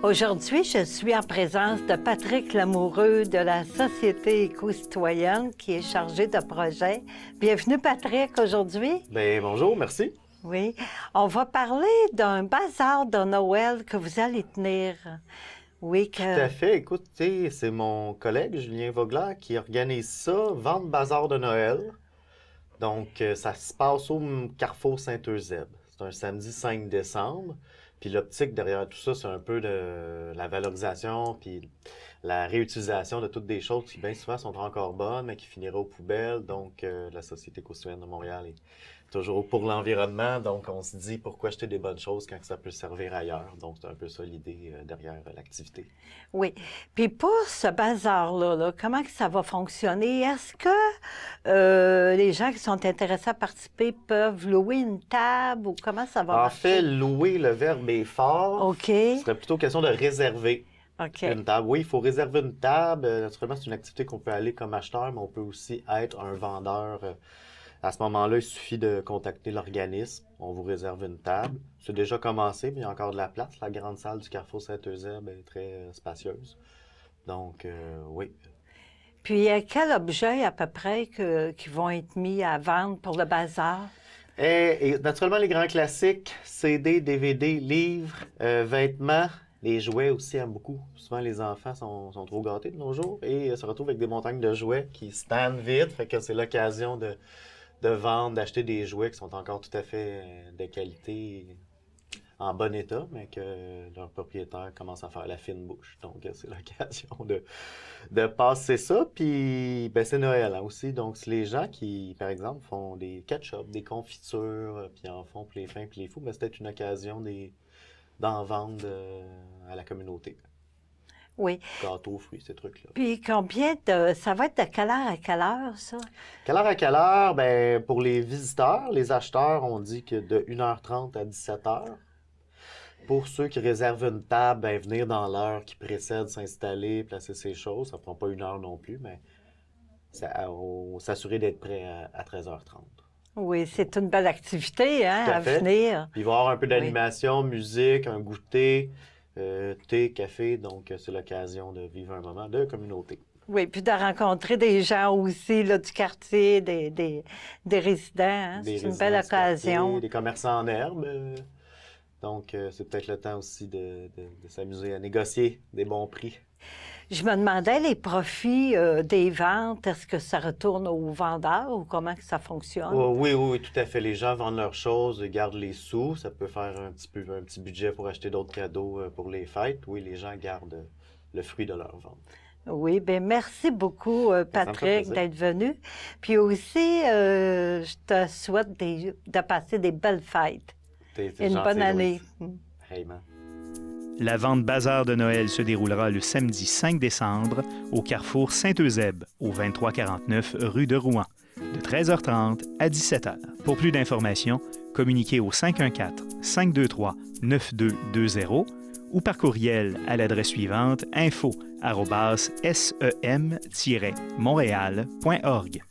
Aujourd'hui, je suis en présence de Patrick Lamoureux de la Société éco-citoyenne qui est chargé de projet. Bienvenue, Patrick, aujourd'hui. Bien, bonjour, merci. Oui. On va parler d'un bazar de Noël que vous allez tenir. Oui, Tout à fait. Écoutez, c'est mon collègue Julien Vogler qui organise ça, Vente Bazar de Noël. Donc, ça se passe au Carrefour Saint-Eusèbe. C'est un samedi 5 décembre. Puis l'optique derrière tout ça, c'est un peu de la valorisation puis la réutilisation de toutes des choses qui bien souvent sont encore bonnes, mais qui finiraient aux poubelles. Donc, la Société éco-citoyenne de Montréal est toujours pour l'environnement. Donc, on se dit pourquoi acheter des bonnes choses quand ça peut servir ailleurs. Donc, c'est un peu ça l'idée derrière l'activité. Oui. Puis pour ce bazar-là, comment que ça va fonctionner? Est-ce que les gens qui sont intéressés à participer peuvent louer une table ou comment ça va En marcher? fait, louer, le verbe est fort. OK. Ce serait plutôt question de réserver OK. une table. Oui, il faut réserver une table. Naturellement, c'est une activité qu'on peut aller comme acheteur, mais on peut aussi être un vendeur. À ce moment-là, il suffit de contacter l'organisme. On vous réserve une table. C'est déjà commencé, mais il y a encore de la place. La grande salle du Carrefour Saint-Eusèbe est très spacieuse. Donc, oui. Puis, quel objet à peu près qui vont être mis à vendre pour le bazar? Et naturellement, les grands classiques, CD, DVD, livres, vêtements, les jouets aussi aiment beaucoup. Souvent, les enfants sont trop gâtés de nos jours et se retrouvent avec des montagnes de jouets qui se tannent vite. Fait que c'est l'occasion de vendre, d'acheter des jouets qui sont encore tout à fait de qualité, en bon état, mais que leur propriétaire commence à faire la fine bouche. Donc, c'est l'occasion de passer ça. Puis, ben, c'est Noël hein, aussi. Donc, c'est les gens qui, par exemple, font des ketchup, des confitures, puis en font pour les fins puis les fous, ben, c'est peut-être une occasion d'en vendre à la communauté. Oui. Gâteaux, fruits, ces trucs-là. Puis ça va être de quelle heure à quelle heure, ça? Quelle heure à quelle heure? Ben, pour les visiteurs, les acheteurs, on dit que de 1h30 à 17h. Pour ceux qui réservent une table, ben, venir dans l'heure qui précède, s'installer, placer ses choses. Ça ne prend pas 1 heure non plus, mais s'assurer d'être prêt à 13h30. Oui, c'est une belle activité hein, Tout à à fait. venir. Puis il va y avoir un peu d'animation, musique, un goûter, thé, café. Donc, c'est l'occasion de vivre un moment de communauté. Oui, puis de rencontrer des gens aussi là, du quartier, des résidents. Hein? Des C'est une belle résidents du quartier, occasion. des commerçants en herbe. Donc, c'est peut-être le temps aussi de s'amuser à négocier des bons prix. Je me demandais, les profits des ventes, est-ce que ça retourne aux vendeurs ou comment que ça fonctionne? Oh, oui, tout à fait. Les gens vendent leurs choses, gardent les sous. Ça peut faire un petit budget pour acheter d'autres cadeaux pour les fêtes. Oui, les gens gardent le fruit de leur vente. Oui, bien merci beaucoup, Patrick, d'être venu. Puis aussi, je te souhaite de passer des belles fêtes. T'es une bonne année. Hey, man. La vente bazar de Noël se déroulera le samedi 5 décembre au Carrefour Saint-Eusèbe, au 2349 rue de Rouen, de 13h30 à 17h. Pour plus d'informations, communiquez au 514-523-9220 ou par courriel à l'adresse suivante info@sem-montréal.org.